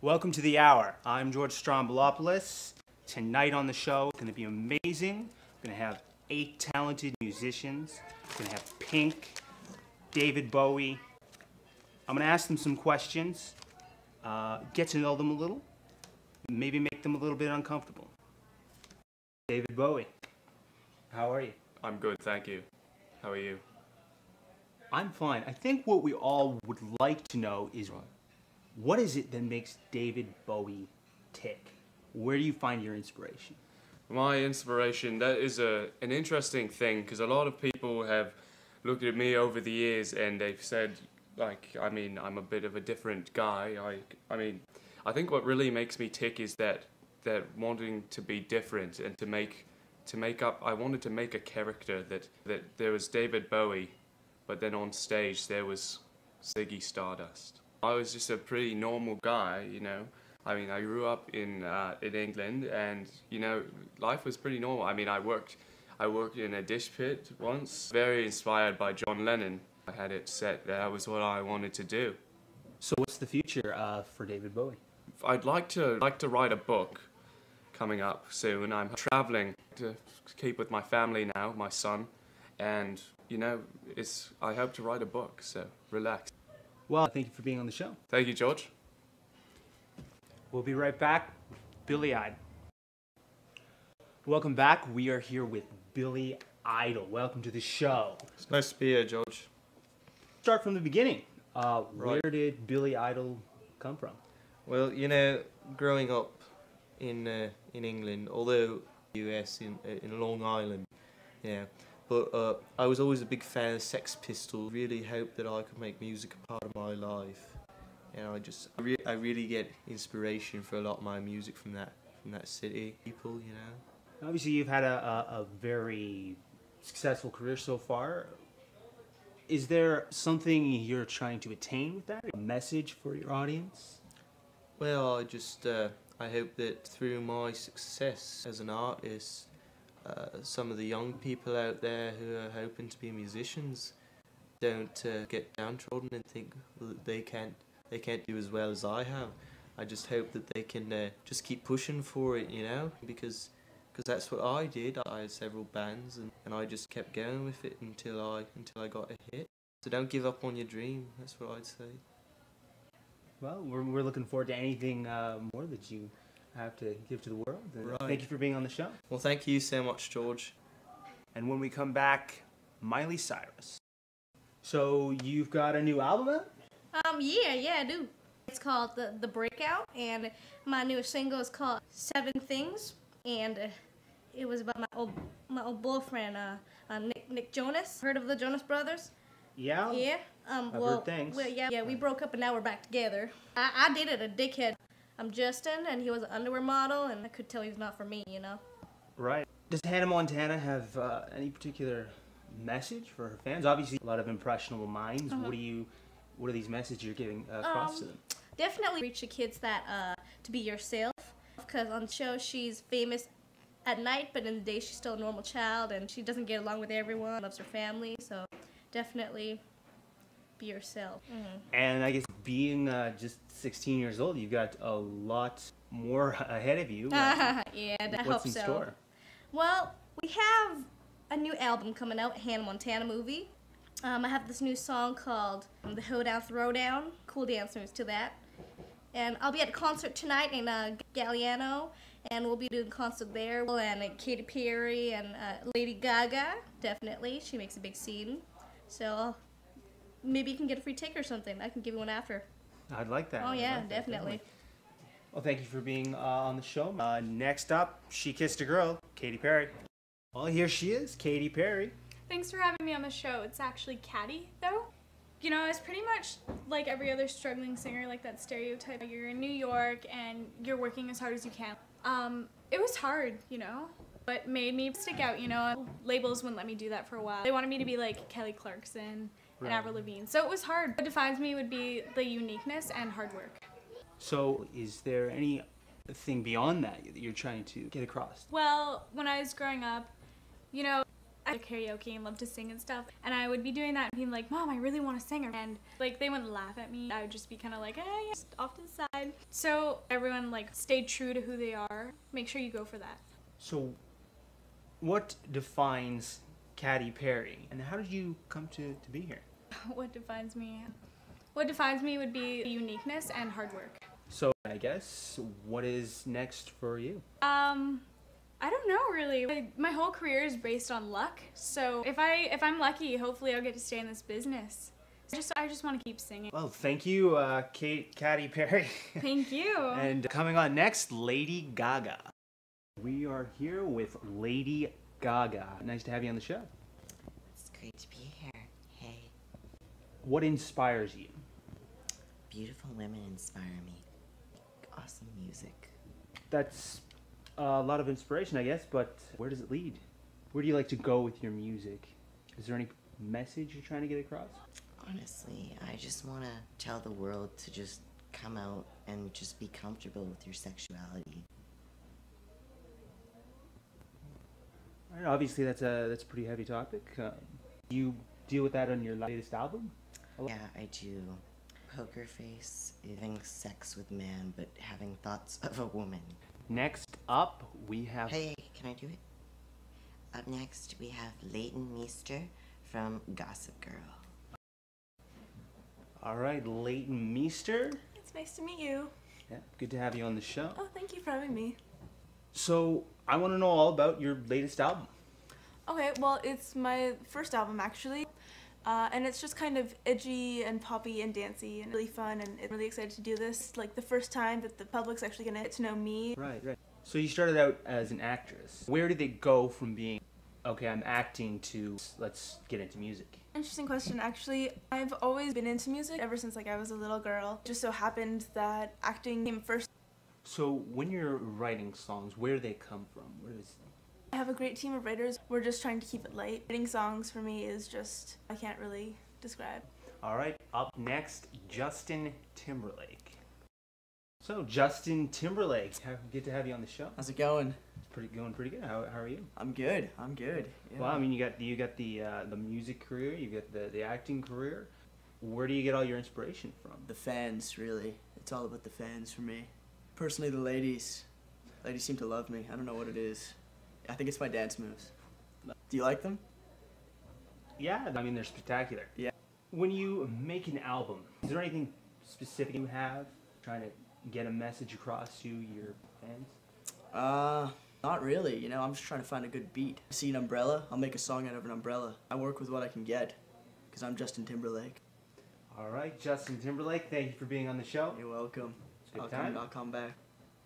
Welcome to the hour. I'm George Stromboulopoulos. Tonight on the show, it's going to be amazing. We're going to have 8 talented musicians. We're going to have Pink, David Bowie. I'm going to ask them some questions, get to know them a little, maybe make them a little bit uncomfortable. David Bowie, how are you? I'm good, thank you. How are you? I'm fine. I think what we all would like to know is what is it that makes David Bowie tick? Where do you find your inspiration? My inspiration, that is an interesting thing, because a lot of people have looked at me over the years and they've said, I'm a bit of a different guy. I think what really makes me tick is that wanting to be different and to make up, I wanted to make a character that there was David Bowie, but then on stage there was Ziggy Stardust. I was just a pretty normal guy, you know. I mean, I grew up in England, and you know, life was pretty normal. I mean, I worked in a dish pit once. Very inspired by John Lennon. I had it set that was what I wanted to do. So, what's the future for David Bowie? I'd like to write a book coming up soon. I'm traveling to keep with my family now, my son, and you know, I hope to write a book. So relax. Well, thank you for being on the show. Thank you, George. We'll be right back. Billy Idol. Welcome back. We are here with Billy Idol. Welcome to the show. It's nice to be here, George. Start from the beginning. Where did Billy Idol come from? Well, you know, growing up in England, although US in Long Island, yeah, but I was always a big fan of Sex Pistols. Really hoped that I could make music a part of my life. And I really get inspiration for a lot of my music from that city. People, you know. Obviously, you've had a very successful career so far. Is there something you're trying to attain with that? A message for your audience? Well, I hope that through my success as an artist, some of the young people out there who are hoping to be musicians don't get downtrodden and think that they can't do as well as I have. I just hope that they can just keep pushing for it, you know, because that's what I did. I had several bands and I just kept going with it until I got a hit. So don't give up on your dream. That's what I'd say. Well, we're looking forward to anything more that you have to give to the world. And right. Thank you for being on the show. Well, thank you so much, George. And when we come back, Miley Cyrus. So you've got a new album out? Yeah, I do. It's called The Breakout, and my newest single is called 7 Things, and it was about my old boyfriend, Nick Jonas. Heard of the Jonas Brothers? Yeah. Yeah. I've heard things. Well, yeah, we broke up and now we're back together. I dated a dickhead. I'm Justin, and he was an underwear model, and I could tell he was not for me, you know. Right. Does Hannah Montana have any particular message for her fans? Obviously, a lot of impressionable minds. What are these messages you're giving across to them? Definitely reach the kids that to be yourself, because on the show she's famous at night, but in the day she's still a normal child, and she doesn't get along with everyone, loves her family, so definitely be yourself. And I guess being just 16 years old, you've got a lot more ahead of you. Yeah, I hope What's in so. store? Well, we have a new album coming out, Hannah Montana movie. I have this new song called The Hoedown Throwdown, cool dance moves to that. And I'll be at a concert tonight in Galliano, and we'll be doing a concert there. And Katy Perry and Lady Gaga, definitely. She makes a big scene. So maybe you can get a free ticket or something. I can give you one after. I'd like that. Oh, yeah, like that, definitely. Well, thank you for being on the show. Next up, She Kissed a Girl, Katy Perry. Well, here she is, Katy Perry. Thanks for having me on the show. It's actually Catty, though. You know, it's pretty much like every other struggling singer, like that stereotype. You're in New York and you're working as hard as you can. It was hard, you know, but made me stick out, you know. Labels wouldn't let me do that for a while. They wanted me to be like Kelly Clarkson and Avril Lavigne. So it was hard. What defines me would be the uniqueness and hard work. So is there anything beyond that you're trying to get across? Well, when I was growing up, you know, I karaoke and love to sing and stuff. And I would be doing that and being like, Mom, I really want to sing. And like they wouldn't laugh at me. I would just be kind of like, yeah, just off to the side. So everyone like stayed true to who they are. Make sure you go for that. So, what defines Katy Perry, and how did you come to be here? What defines me? What defines me would be uniqueness and hard work. So, I guess, what is next for you? I don't know really. My whole career is based on luck. So if I'm lucky, hopefully I'll get to stay in this business. I just want to keep singing. Well, thank you, Katy Perry. Thank you. And coming on next, Lady Gaga. We are here with Lady Gaga. Nice to have you on the show. It's great to be here. Hey. What inspires you? Beautiful women inspire me. Awesome music. That's a lot of inspiration, I guess, but where does it lead? Where do you like to go with your music? Is there any message you're trying to get across? Honestly, I just want to tell the world to just come out and just be comfortable with your sexuality. All right, obviously, that's a pretty heavy topic. You deal with that on your latest album? Yeah, I do. Poker face, having sex with man, but having thoughts of a woman. Next up, we have... Hey, can I do it? Up next, we have Leighton Meester from Gossip Girl. All right, Leighton Meester. It's nice to meet you. Yeah, good to have you on the show. Oh, thank you for having me. So, I want to know all about your latest album. Okay, well, it's my first album, actually. And it's just kind of edgy and poppy and dancey and really fun, and I'm really excited to do this. Like, the first time that the public's actually going to get to know me. Right. So you started out as an actress. Where did it go from being, okay, I'm acting, to let's get into music? Interesting question, actually. I've always been into music ever since, like, I was a little girl. Just so happened that acting came first. So when you're writing songs, where do they come from? I have a great team of writers. We're just trying to keep it light. Writing songs for me is just, I can't really describe. All right, up next, Justin Timberlake. So Justin Timberlake, good to have you on the show. How's it going? It's going pretty good. How are you? I'm good. Yeah. Well, I mean, you got the music career, you got the acting career. Where do you get all your inspiration from? The fans, really. It's all about the fans for me. Personally, the ladies. Ladies seem to love me. I don't know what it is. I think it's my dance moves. Do you like them? Yeah, I mean, they're spectacular. Yeah. When you make an album, is there anything specific you have trying to get a message across to your fans? Not really. You know, I'm just trying to find a good beat. I see an umbrella, I'll make a song out of an umbrella. I work with what I can get, because I'm Justin Timberlake. All right, Justin Timberlake, thank you for being on the show. You're welcome. It's a good time. I'll come back.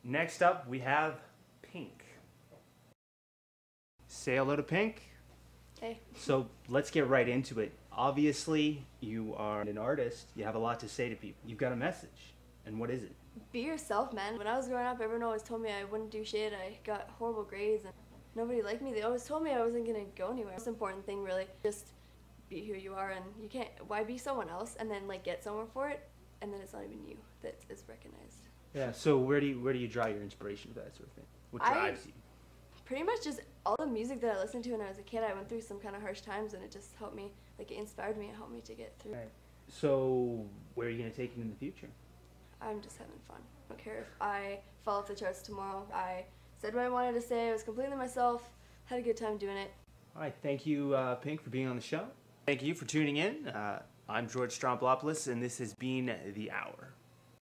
Next up, we have Pink. Say hello to Pink. Hey. So let's get right into it. Obviously, you are an artist. You have a lot to say to people. You've got a message. And what is it? Be yourself, man. When I was growing up, everyone always told me I wouldn't do shit. I got horrible grades and nobody liked me. They always told me I wasn't going to go anywhere. The most important thing, really, just be who you are, and you can't, why be someone else and then like get somewhere for it and then it's not even you that is recognized. Yeah, so where do you draw your inspiration for that sort of thing? What drives you? Pretty much just all the music that I listened to when I was a kid. I went through some kind of harsh times and it just helped me, like it inspired me and helped me to get through. Right. So where are you going to take it in the future? I'm just having fun. I don't care if I fall off the charts tomorrow. I said what I wanted to say. I was completely myself. Had a good time doing it. All right, thank you, Pink, for being on the show. Thank you for tuning in. I'm George Stromboulopoulos, and this has been The Hour.